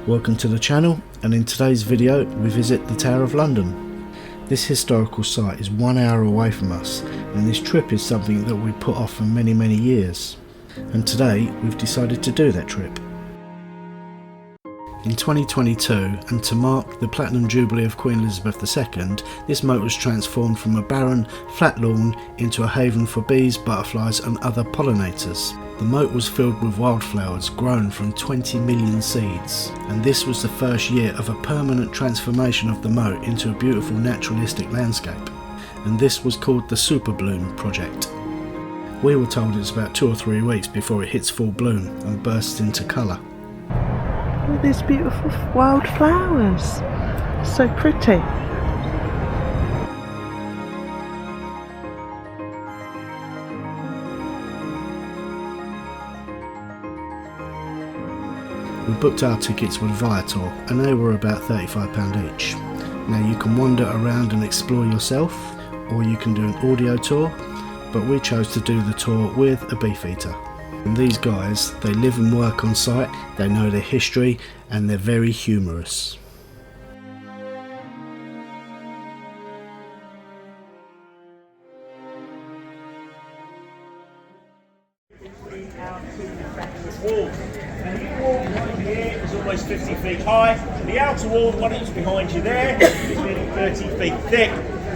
Welcome to the channel, and in today's video we visit the Tower of London. This historical site is 1 hour away from us, and this trip is something that we put off for many years. And today we've decided to do that trip. In 2022, and to mark the Platinum Jubilee of Queen Elizabeth II, this moat was transformed from a barren, flat lawn into a haven for bees, butterflies and other pollinators. The moat was filled with wildflowers grown from 20 million seeds, and this was the first year of a permanent transformation of the moat into a beautiful naturalistic landscape, and this was called the Super Bloom Project. We were told it's about 2 or 3 weeks before it hits full bloom and bursts into colour. Look at these beautiful wildflowers, so pretty. We booked our tickets with Viator, and they were about £35 each. Now you can wander around and explore yourself, or you can do an audio tour, but we chose to do the tour with a Beefeater. And these guys, they live and work on site, they know their history, and they're very humorous. Almost 50 feet high. The outer wall, the one that's behind you there, is nearly 30 feet thick.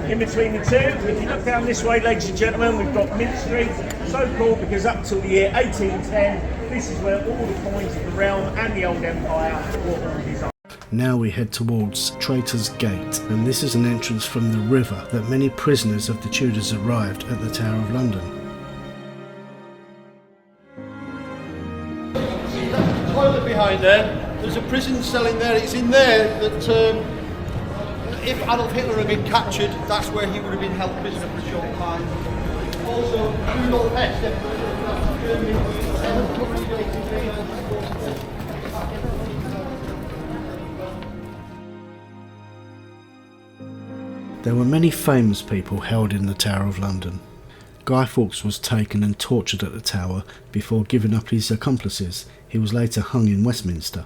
In between the two, if you look down this way, ladies and gentlemen, we've got Mint Street, so called because up till the year 1810, this is where all the coins of the realm and the old empire were all designed. Now we head towards Traitors Gate, and this is an entrance from the river that many prisoners of the Tudors arrived at the Tower of London. Toilet behind there. There's a prison cell in there. It's in there that if Adolf Hitler had been captured, that's where he would have been held prisoner for a short time. Also, Rudolf Hess. There were many famous people held in the Tower of London. Guy Fawkes was taken and tortured at the Tower before giving up his accomplices. He was later hung in Westminster.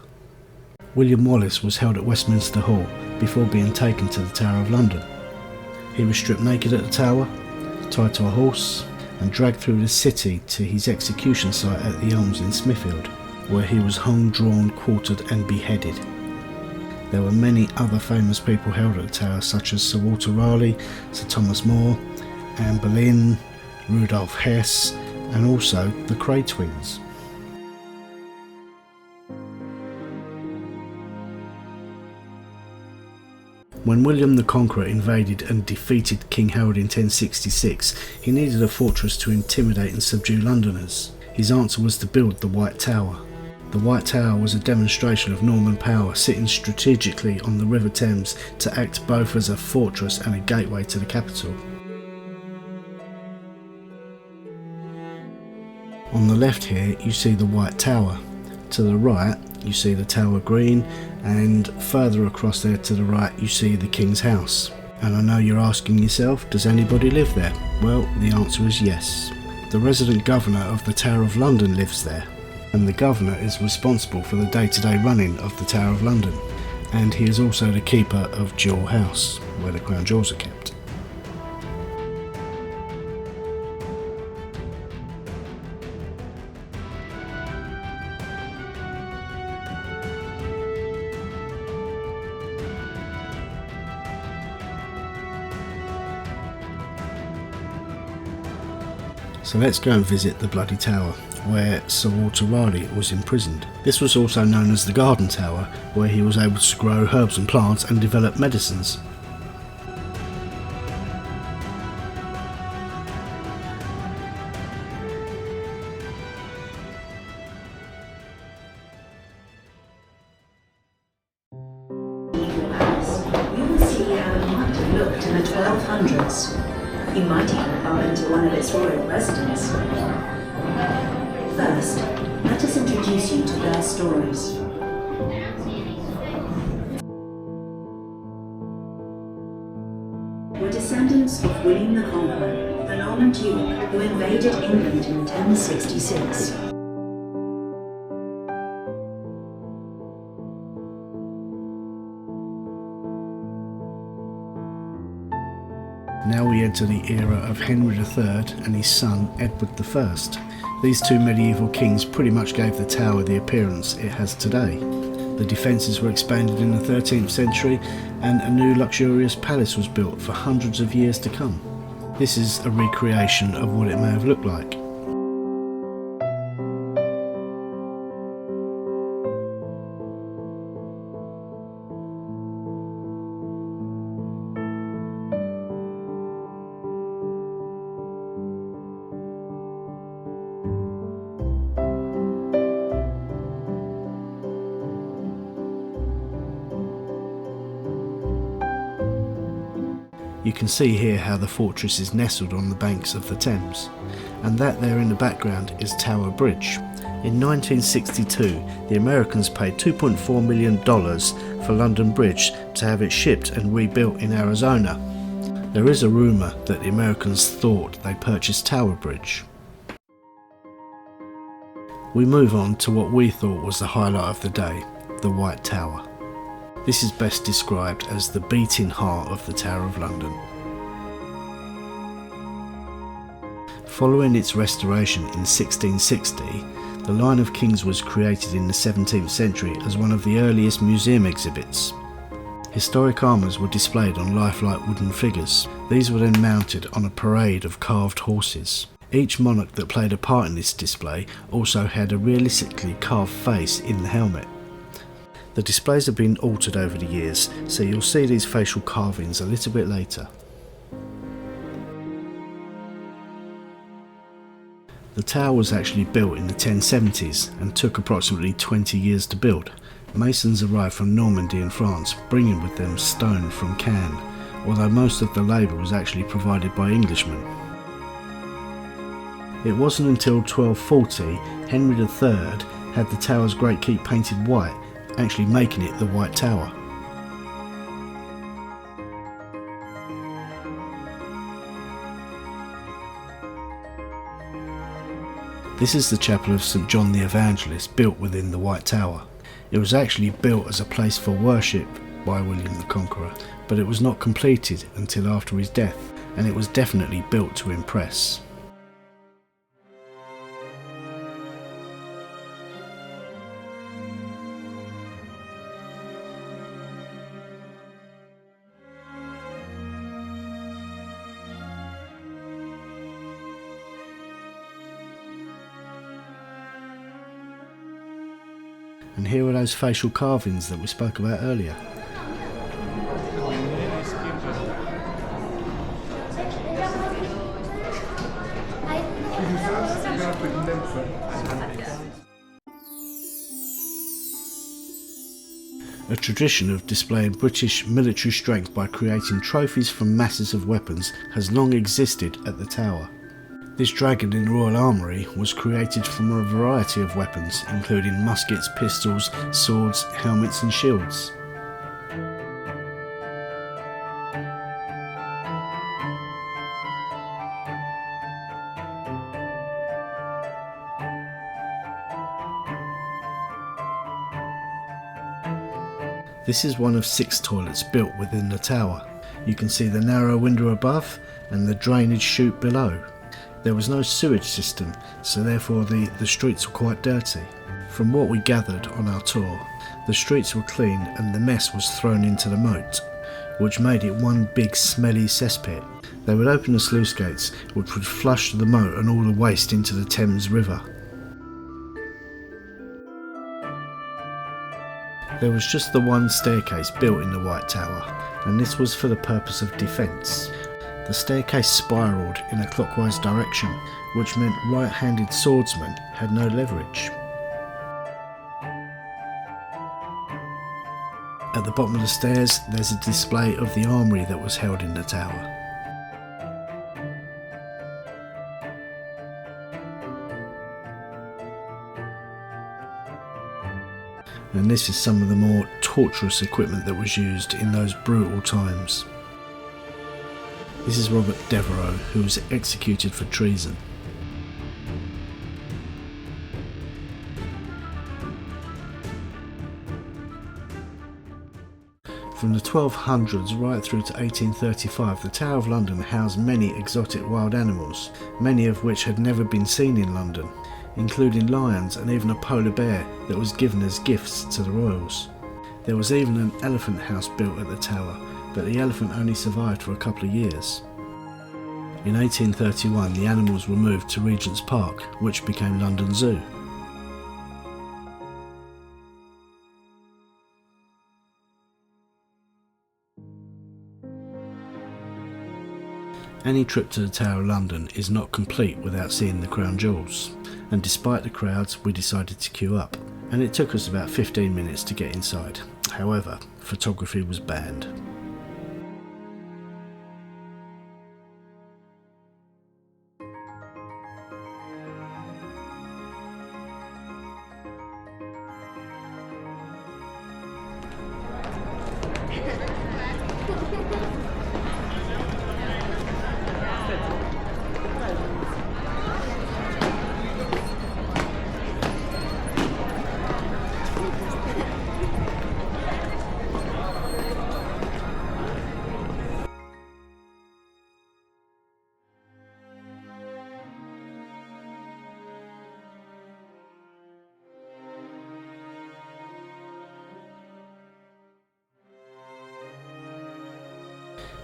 William Wallace was held at Westminster Hall before being taken to the Tower of London. He was stripped naked at the Tower, tied to a horse, and dragged through the city to his execution site at the Elms in Smithfield, where he was hung, drawn, quartered and beheaded. There were many other famous people held at the Tower, such as Sir Walter Raleigh, Sir Thomas More, Anne Boleyn, Rudolf Hess, and also the Cray twins. When William the Conqueror invaded and defeated King Harold in 1066, he needed a fortress to intimidate and subdue Londoners. His answer was to build the White Tower. The White Tower was a demonstration of Norman power, sitting strategically on the River Thames to act both as a fortress and a gateway to the capital. On the left here you see the White Tower. To the right you see the Tower Green, and further across there to the right you see the King's House. And I know you're asking yourself, does anybody live there? Well, the answer is yes. The resident governor of the Tower of London lives there, and the governor is responsible for the day-to-day running of the Tower of London, and he is also the keeper of Jewel House, where the crown jewels are kept. So let's go and visit the Bloody Tower, where Sir Walter Raleigh was imprisoned. This was also known as the Garden Tower, where he was able to grow herbs and plants and develop medicines. Medieval Palace, we will see how it might have looked in the 1200s. You might even bump into one of its royal residents. First, let us introduce you to their stories. We're descendants of William the Conqueror, the Norman Duke who invaded England in 1066. 1066. Now we enter the era of Henry III and his son Edward I. These two medieval kings pretty much gave the tower the appearance it has today. The defences were expanded in the 13th century and a new luxurious palace was built for hundreds of years to come. This is a recreation of what it may have looked like. You can see here how the fortress is nestled on the banks of the Thames, and that there in the background is Tower Bridge. In 1962, the Americans paid $2.4 million for London Bridge to have it shipped and rebuilt in Arizona. There is a rumour that the Americans thought they purchased Tower Bridge. We move on to what we thought was the highlight of the day, the White Tower. This is best described as the beating heart of the Tower of London. Following its restoration in 1660, the Line of Kings was created in the 17th century as one of the earliest museum exhibits. Historic armours were displayed on lifelike wooden figures. These were then mounted on a parade of carved horses. Each monarch that played a part in this display also had a realistically carved face in the helmet. The displays have been altered over the years, so you'll see these facial carvings a little bit later. The tower was actually built in the 1070s and took approximately 20 years to build. Masons arrived from Normandy and France, bringing with them stone from Caen, although most of the labour was actually provided by Englishmen. It wasn't until 1240 Henry III had the tower's great keep painted white, actually making it the White Tower. This is the chapel of St John the Evangelist, built within the White Tower. It was actually built as a place for worship by William the Conqueror, but it was not completed until after his death, and it was definitely built to impress. And here are those facial carvings that we spoke about earlier. A tradition of displaying British military strength by creating trophies from masses of weapons has long existed at the tower. This dragon in the Royal Armoury was created from a variety of weapons, including muskets, pistols, swords, helmets and shields. This is one of 6 toilets built within the tower. You can see the narrow window above and the drainage chute below. There was no sewage system, so therefore the streets were quite dirty. From what we gathered on our tour, the streets were clean and the mess was thrown into the moat, which made it one big smelly cesspit. They would open the sluice gates, which would flush the moat and all the waste into the Thames River. There was just the one staircase built in the White Tower, and this was for the purpose of defence. The staircase spiralled in a clockwise direction, which meant right-handed swordsmen had no leverage. At the bottom of the stairs, there's a display of the armoury that was held in the tower. And this is some of the more torturous equipment that was used in those brutal times. This is Robert Devereux, who was executed for treason. From the 1200s right through to 1835, the Tower of London housed many exotic wild animals, many of which had never been seen in London, including lions and even a polar bear that was given as gifts to the royals. There was even an elephant house built at the tower, but the elephant only survived for a couple of years. In 1831, the animals were moved to Regent's Park, which became London Zoo. Any trip to the Tower of London is not complete without seeing the crown jewels, and despite the crowds we decided to queue up, and it took us about 15 minutes to get inside. However, photography was banned.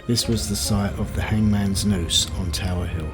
This was the site of the Hangman's Noose on Tower Hill.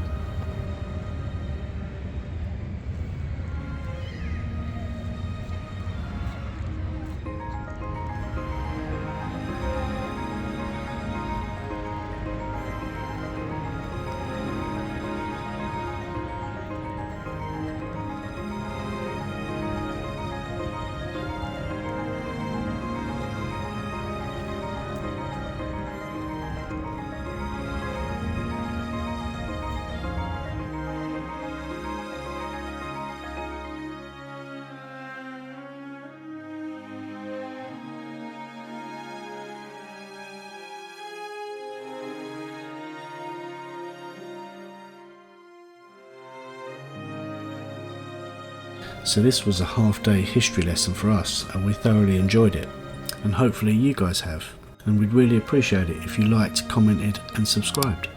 So this was a half-day history lesson for us, and we thoroughly enjoyed it, and hopefully you guys have, and we'd really appreciate it if you liked, commented and subscribed.